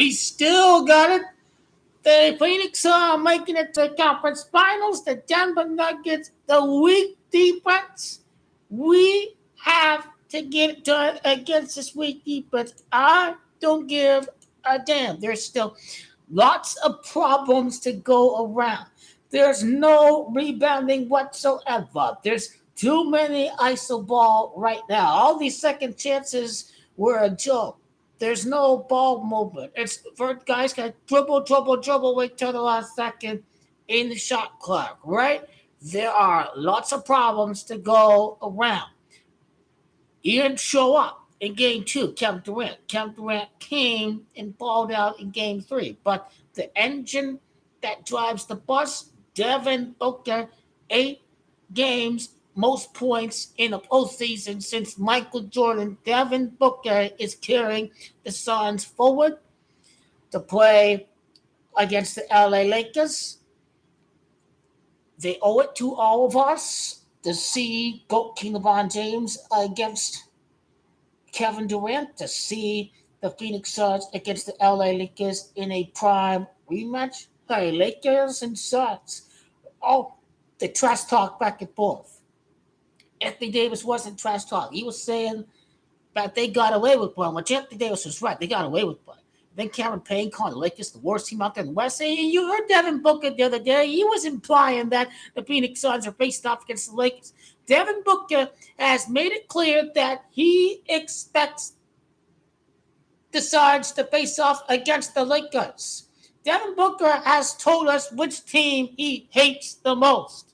we still got it. The Phoenix are making it to conference finals. The Denver Nuggets, the weak defense. We have to get it done against this weak defense. I don't give a damn. There's still lots of problems to go around. There's no rebounding whatsoever. There's too many iso ball right now. All these second chances were a joke. There's no ball movement. It's for guys got dribble, wait till the last second in the shot clock, right? There are lots of problems to go around. He didn't show up in game two, Kevin Durant. Kevin Durant came and balled out in game three. But the engine that drives the bus, Devin Booker, 8 games, most points in the postseason since Michael Jordan. Devin Booker is carrying the Suns forward to play against the LA Lakers. They owe it to all of us to see GOAT King LeBron James against Kevin Durant, to see the Phoenix Suns against the LA Lakers in a prime rematch. Hey, Lakers and Suns. Oh, the trash talk back and forth. Anthony Davis wasn't trash talk. He was saying that they got away with one, which Anthony Davis was right. They got away with one. Then Cameron Payne called the Lakers the worst team out there in the West. And you heard Devin Booker the other day. He was implying that the Phoenix Suns are faced off against the Lakers. Devin Booker has made it clear that he expects the Suns to face off against the Lakers. Devin Booker has told us which team he hates the most.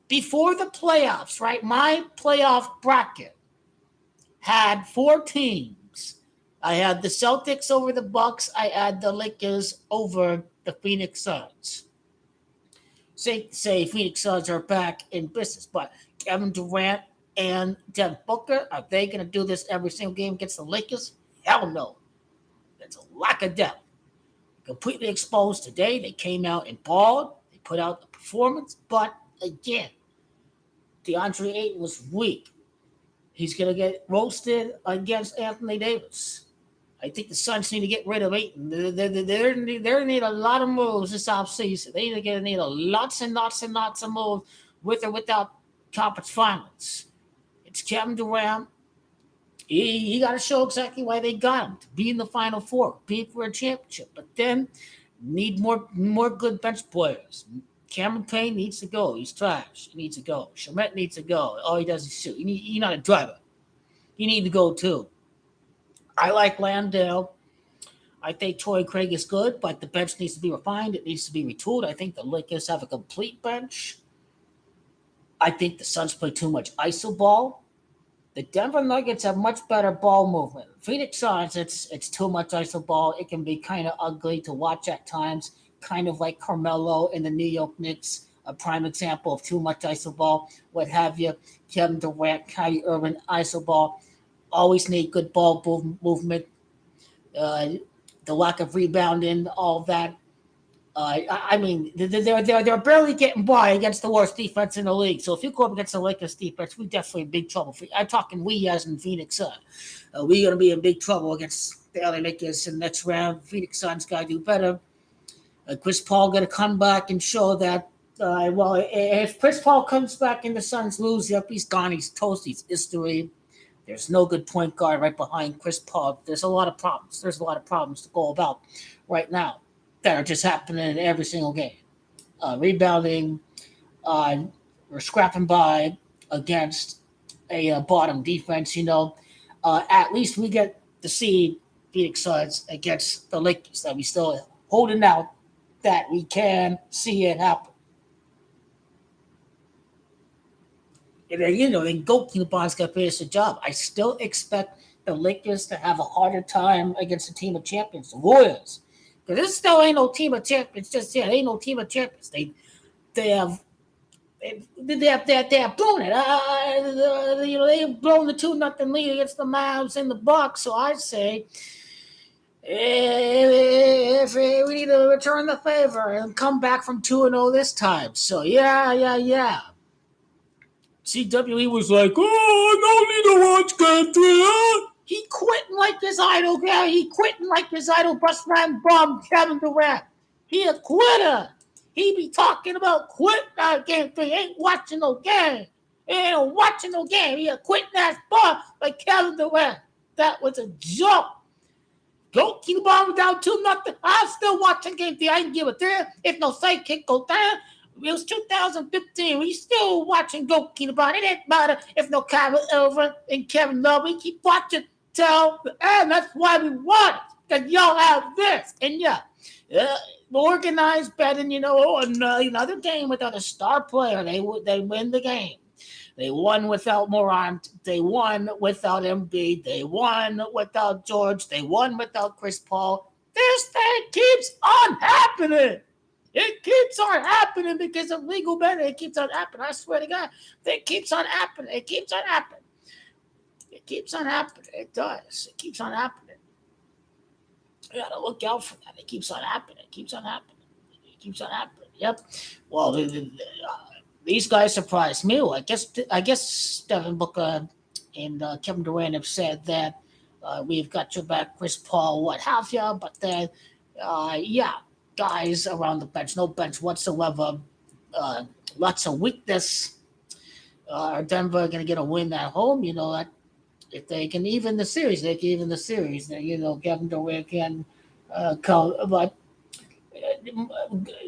Before the playoffs, right, my playoff bracket had 4 teams. I had the Celtics over the Bucks. I had the Lakers over the Phoenix Suns. Safe to say Phoenix Suns are back in business. But Kevin Durant and Devin Booker, are they going to do this every single game against the Lakers? Hell no. That's a lack of depth. Completely exposed today. They came out and balled. They put out the performance. But again, DeAndre Ayton was weak. He's going to get roasted against Anthony Davis. I think the Suns need to get rid of Ayton. They need a lot of moves this offseason. They're going to need lots and lots of moves with or without conference finals. It's Kevin Durant. He got to show exactly why they got him, to be in the Final Four, be for a championship. But then need more good bench players. Cameron Payne needs to go. He's trash. He needs to go. Shamet needs to go. All he does is shoot. He's not a driver. He needs to go too. I like Landale. I think Torrey Craig is good, but the bench needs to be refined. It needs to be retooled. I think the Lakers have a complete bench. I think the Suns play too much iso ball. The Denver Nuggets have much better ball movement. Phoenix Suns, it's too much iso ball. It can be kind of ugly to watch at times, kind of like Carmelo and the New York Knicks, a prime example of too much iso ball, what have you. Kevin Durant, Kyrie Irving, iso ball. Always need good ball movement. The lack of rebounding, all that. I mean, they're barely getting by against the worst defense in the league. So if you go up against the Lakers defense, we're definitely in big trouble. I'm talking we as in Phoenix Suns. We're going to be in big trouble against the LA Lakers in the next round. Phoenix Suns got to do better. Chris Paul got to come back and show that, if Chris Paul comes back and the Suns lose, yep, he's gone. He's toast. He's history. There's no good point guard right behind Chris Paul. There's a lot of problems. There's a lot of problems to go about right now that are just happening in every single game. Rebounding, we're scrapping by against a bottom defense. At least we get to see Phoenix Suns against the Lakers. That we still holding out that we can see it happen. And then GOAT King LeBron's got to finish the job. I still expect the Lakers to have a harder time against a team of champions, the Warriors. Because this still ain't no team of champions just yet. Ain't no team of champions. They have blown it. They've blown the 2-0 lead against the Mavs and the Bucks. So I say, if we need to return the favor and come back from 2-0 this time. So yeah. CWE was like, I don't need to watch game 3. He quitting like his idol, guy. He quitting like his idol, bust man bum, Kevin Durant. He a quitter. He be talking about quit that game. He ain't watching no game. He ain't watching no game. He a quitting ass bum like Kevin Durant. That was a joke. Go keep the ball down 2-0. I'm still watching game 3. I can give a damn if no sidekick go down. It was 2015. We still watching Go Keep the Ball. It ain't matter if no Kyrie Irving and Kevin Love. We keep watching till the end. That's why we want it. Because y'all have this. And yeah, organized betting, another game without a star player, they win the game. They won without Morant. They won without Embiid. They won without George. They won without Chris Paul. This thing keeps on happening. It keeps on happening because of legal betting. It keeps on happening. I swear to God. It keeps on happening. It keeps on happening. It keeps on happening. It does. It keeps on happening. You gotta look out for that. It keeps on happening. It keeps on happening. It keeps on happening. Yep. Well, these guys surprised me. Well, I guess Devin Booker and Kevin Durant have said that we've got your back, Chris Paul, what have you. But then, guys around the bench, no bench whatsoever. Lots of weakness. Are Denver going to get a win at home? If they can even the series, they can even the series. Kevin Durant can come. But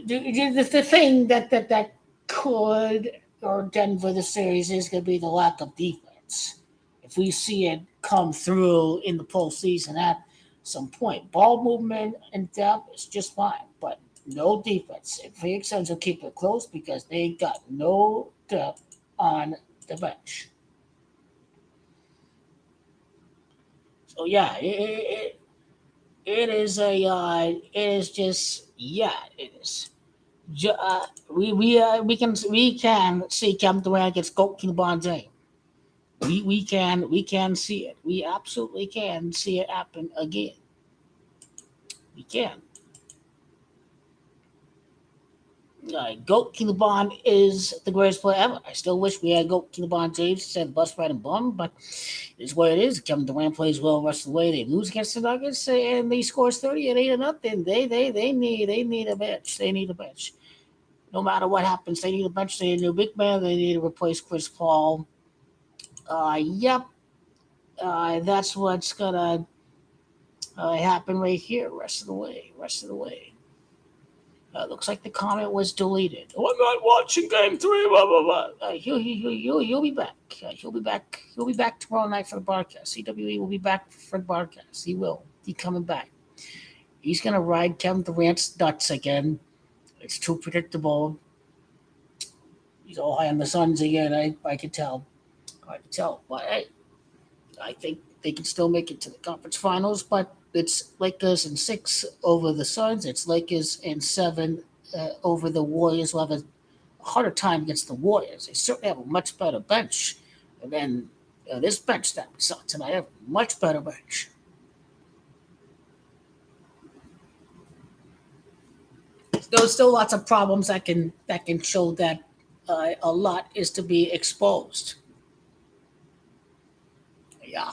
the thing that could or Denver the series is going to be the lack of defense. If we see it come through in the postseason at some point, ball movement and depth is just fine, but no defense. And Phoenix Suns will keep it close because they got no depth on the bench. So yeah, it is it is just it is. We can see Kevin Durant against King Bonjay. We can see it. We absolutely can see it happen again. We can. Goat Bond is the greatest player ever. I still wish we had Goat Bond James instead of bus riding bum, but it's what it is. Kevin Durant plays well the rest of the way. They lose against the Nuggets and they scores 30 and 8-0. They need a bench. They need a bench. No matter what happens, they need a bench. They need a new big man. They need to replace Chris Paul. Yep. That's what's gonna happen right here. Rest of the way. Looks like the comment was deleted. Oh, I'm not watching Game 3. Blah blah blah. He'll be back. He'll be back. He'll be back tomorrow night for the broadcast. CWE will be back for the broadcast. He will. He's coming back. He's gonna ride Kevin Durant's nuts again. It's too predictable. He's all high on the Suns again. I can tell. But hey, I think they can still make it to the conference finals. But it's Lakers in 6 over the Suns. It's Lakers in 7 over the Warriors. Will have a harder time against the Warriors. They certainly have a much better bench than this bench that we saw tonight. Have a much better bench. There's still lots of problems that can show that a lot is to be exposed. Yeah.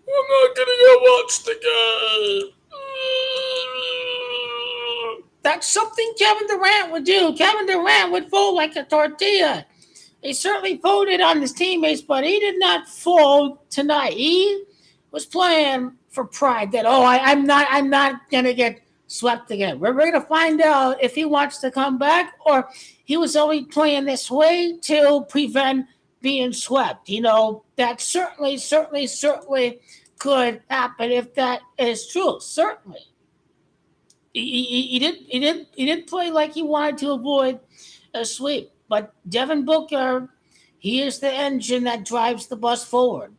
I'm not gonna go watch the game. That's something Kevin Durant would do. Kevin Durant would fold like a tortilla. He certainly folded on his teammates, but he did not fold tonight. He was playing for pride. That I'm not gonna get swept again. We're going to find out if he wants to come back or he was only playing this way to prevent being swept. That certainly could happen if that is true. Certainly. He didn't play like he wanted to avoid a sweep. But Devin Booker, he is the engine that drives the bus forward.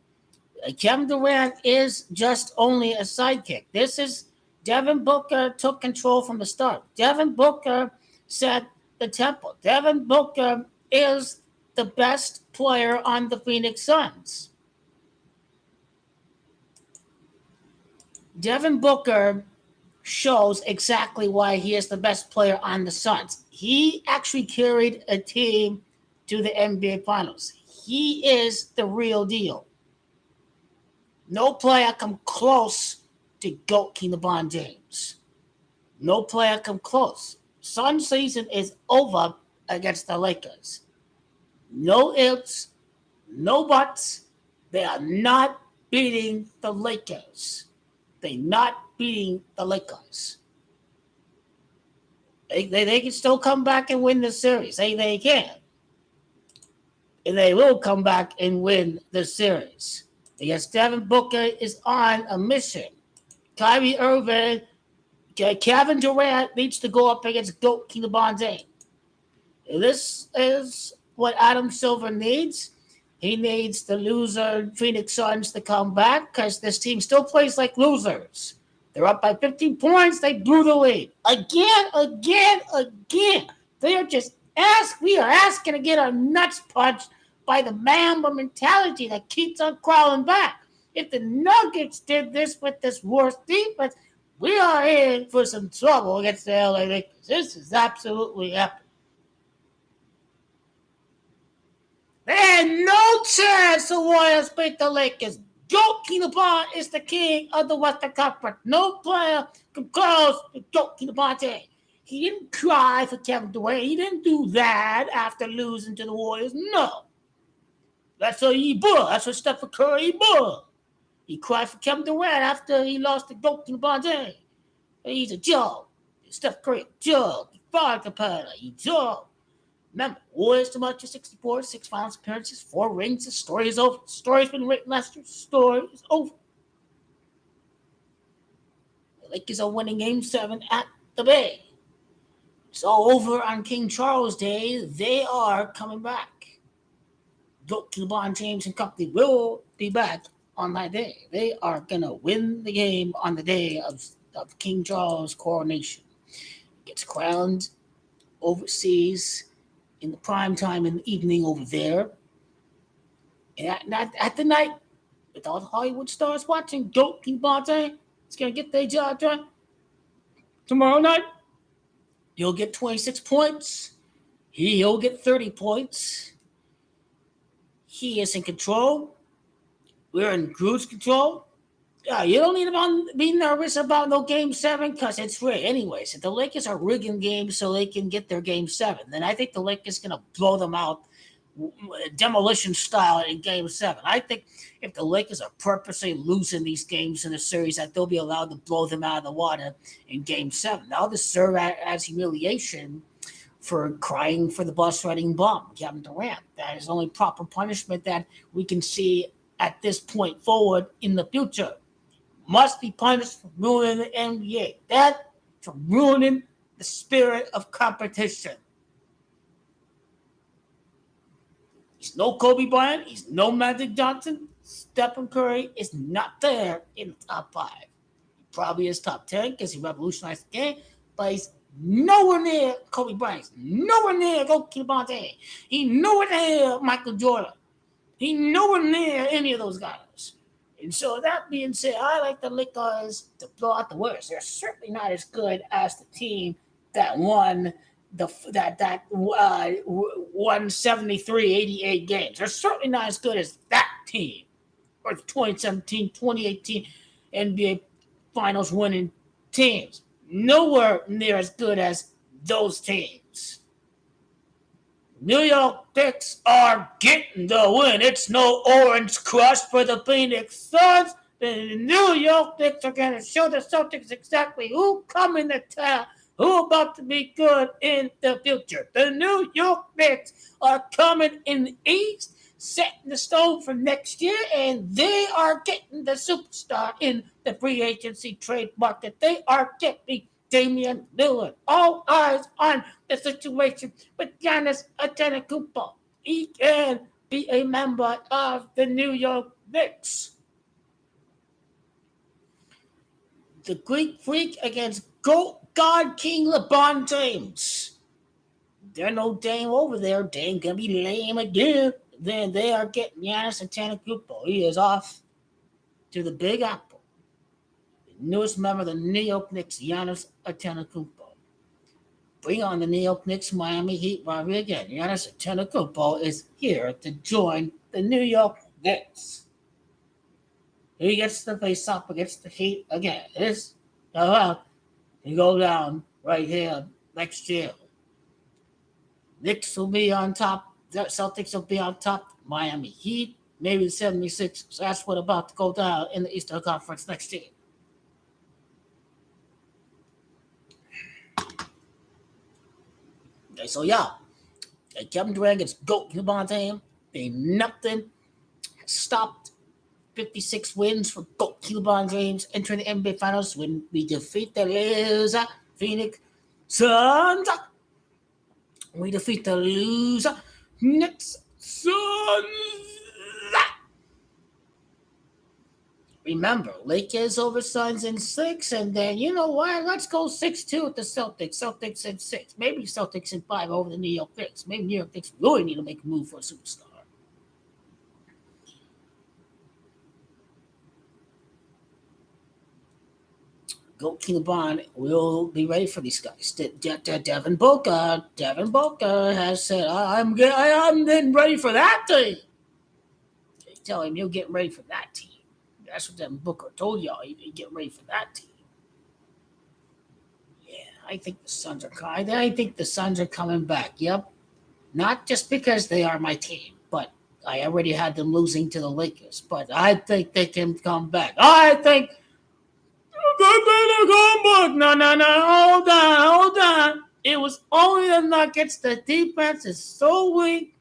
Kevin Durant is just only a sidekick. This is Devin Booker took control from the start. Devin Booker set the tempo. Devin Booker is the best player on the Phoenix Suns. Devin Booker shows exactly why he is the best player on the Suns. He actually carried a team to the NBA Finals. He is the real deal. No player come close to GOAT King LeBron James. No player come close. Sun season is over against the Lakers. No ifs, no buts. They are not beating the Lakers. They're not beating the Lakers. They can still come back and win the series. They can. And they will come back and win the series. Because Devin Booker is on a mission. Kyrie Irving, Kevin Durant needs to go up against GOAT King LeBron James. This is what Adam Silver needs. He needs the loser Phoenix Suns to come back because this team still plays like losers. They're up by 15 points. They blew the lead. Again. They are just we are asking to get our nuts punched by the Mamba mentality that keeps on crawling back. If the Nuggets did this with this worst defense, we are in for some trouble against the LA Lakers. This is absolutely epic. They had no chance the Warriors beat the Lakers. GOAT King LeBron is the king of the Western Conference. No player can close to GOAT King LeBron James. He didn't cry for Kevin Durant. He didn't do that after losing to the Warriors. No. That's what he bull. That's what Stephen Curry bull. He cried for Kevin Durant after he lost to GOAT King LeBron James. He's a joke. Steph Curry, joke. Fire competitor. He's a joke. Remember, Warriors to March 64, 6 finals appearances, 4 rings. The story is over. The story's been written last year. The story is over. The Lakers are winning Game 7 at the Bay. It's all over on King Charles Day. They are coming back. GOAT LeBron James and company will be back on that day. They are going to win the game on the day of King Charles' coronation. Gets crowned overseas in the prime time in the evening over there. And at the night, with all the Hollywood stars watching, GOAT LeBron James is going to get their job done. Tomorrow night, you'll get 26 points. He'll get 30 points. He is in control. We're in cruise control. Yeah, you don't need to be nervous about no Game 7 because it's rigged. Anyways, if the Lakers are rigging games so they can get their Game 7, then I think the Lakers going to blow them out demolition style in Game 7. I think if the Lakers are purposely losing these games in the series, that they'll be allowed to blow them out of the water in Game 7. Now this serve as humiliation for crying for the bus riding bum, Kevin Durant. That is the only proper punishment that we can see at this point forward in the future. Must be punished for ruining the NBA. That's for ruining the spirit of competition. He's no Kobe Bryant. He's no Magic Johnson. Stephen Curry is not there in the top 5. He probably is top 10 because he revolutionized the game, but he's nowhere near Kobe Bryant. Nowhere near GOAT LeBron James. He's nowhere near Michael Jordan. He's nowhere near any of those guys. And so that being said, I like the Lakers to blow out the Warriors. They're certainly not as good as the team that won that 173-88 games. They're certainly not as good as that team or the 2017, 2018 NBA Finals winning teams. Nowhere near as good as those teams. New York Knicks are getting the win. It's no orange crush for the Phoenix Suns. The New York Knicks are going to show the Celtics exactly who coming to town, who about to be good in the future. The New York Knicks are coming in the East, setting the stone for next year, and they are getting the superstar in the free agency trade market. They are getting Damian Lillard. All eyes on the situation with Giannis Antetokounmpo. He can be a member of the New York Knicks. The Greek Freak against God King LeBron James. There's no Dame over there. Dame gonna be lame again. Then they are getting Giannis Antetokounmpo. He is off to the Big Apple. The newest member of the New York Knicks, Giannis Antetokounmpo. Bring on the New York Knicks Miami Heat rivalry again. Giannis Antetokounmpo is here to join the New York Knicks. He gets to face up against the Heat again. This, well, he go down right here next year. Knicks will be on top. The Celtics will be on top. Miami Heat, maybe the 76. So that's what about to go down in the Eastern Conference next year. Okay, so yeah, Kevin Durant gets GOAT LeBron James. Ain't nothing stopped 56 wins for GOAT LeBron James entering the NBA Finals when we defeat the loser Phoenix Suns. We defeat the loser Knicks Suns. Remember, Lakers over Suns in 6, and then you know what? Let's go 6-2 with the Celtics. Celtics in 6. Maybe Celtics in 5 over the New York Knicks. Maybe New York Knicks really need to make a move for a superstar. Go LeBron will be ready for these guys. Devin Booker has said, I'm getting ready for that team. They tell him you're getting ready for that team. That's what Devin Booker told y'all. You get ready for that team. Yeah, I think the Suns are. I think the Suns are coming back. Yep, not just because they are my team, but I already had them losing to the Lakers. But I think they can come back. I think they're gonna come back. No. Hold on. It was only the Nuggets. The defense is so weak.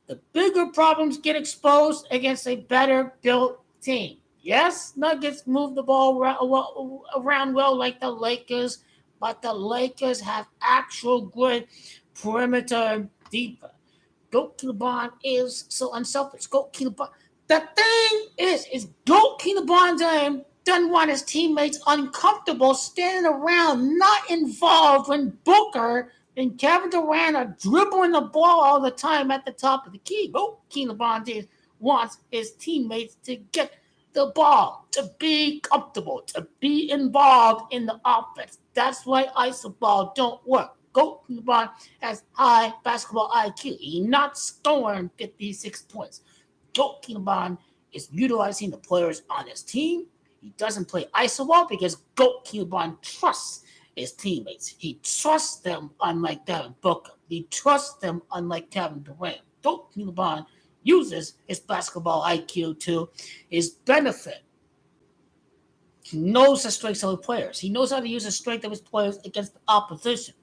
The bigger problems get exposed against a better built team. Yes, Nuggets move the ball around well like the Lakers, but the Lakers have actual good perimeter defense. Goat LeBron is so unselfish. Goat LeBron. The thing is Goat LeBron James doesn't want his teammates uncomfortable standing around, not involved when Booker and Kevin Durant are dribbling the ball all the time at the top of the key. Goat LeBron James wants his teammates to get the ball, to be comfortable, to be involved in the offense. That's why iso ball don't work. Goat LeBron has high basketball IQ. He's not scoring 56 points. Goat LeBron is utilizing the players on his team. He doesn't play iso ball because Goat LeBron trusts his teammates. He trusts them unlike Devin Booker. He trusts them unlike Kevin Durant. Goat LeBron uses his basketball IQ to his benefit. He knows the strengths of the players. He knows how to use the strength of his players against the opposition.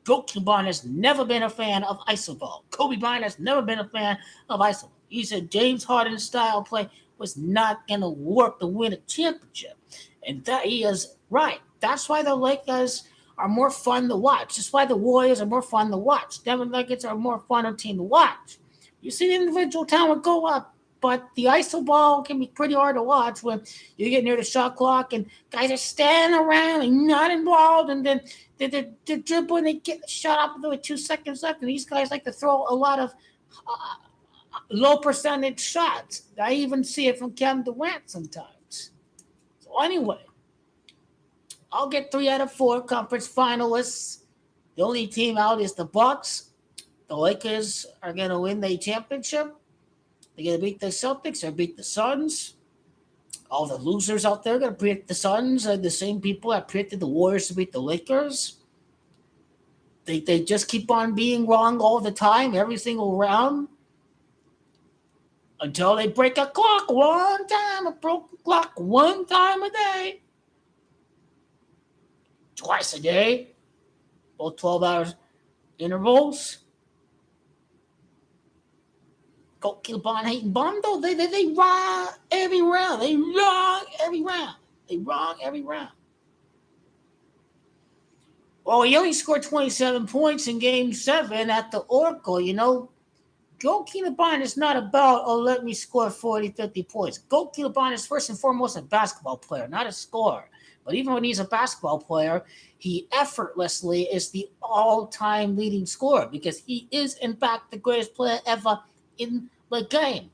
Goat LeBron has never been a fan of iso ball. Kobe Bryant has never been a fan of iso ball. He said James Harden style play was not going to work to win a championship. And that he is right. That's why the Lakers are more fun to watch. That's why the Warriors are more fun to watch. Denver Nuggets are a more fun team to watch. You see the individual talent go up, but the iso ball can be pretty hard to watch when you get near the shot clock and guys are standing around and not involved, and then they dribble and they get the shot up with 2 seconds left, and these guys like to throw a lot of low percentage shots. I even see it from Kevin Durant sometimes. So anyway, I'll get 3 out of 4 conference finalists. The only team out is the Bucks. The Lakers are going to win the championship. They're going to beat the Celtics or beat the Suns. All the losers out there are going to predict the Suns are the same people that predicted the Warriors to beat the Lakers. They just keep on being wrong all the time, every single round, until they break a clock one time. A broken clock one time a day. Twice a day. Both 12 hours intervals. Go LeBron hating bomb though. They wrong every round. They wrong every round. Well, he only scored 27 points in Game 7 at the Oracle. You know, Go LeBron is not about, let me score 40, 50 points. Go LeBron is first and foremost a basketball player, not a scorer. But even when he's a basketball player, he effortlessly is the all-time leading scorer because he is, in fact, the greatest player ever in the game.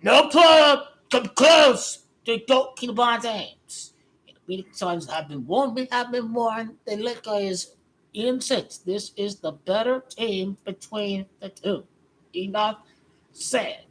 No player come close to Go LeBron James. The Phoenix Suns have been won. The Lakers in 6. This is the better team between the two. Enough said.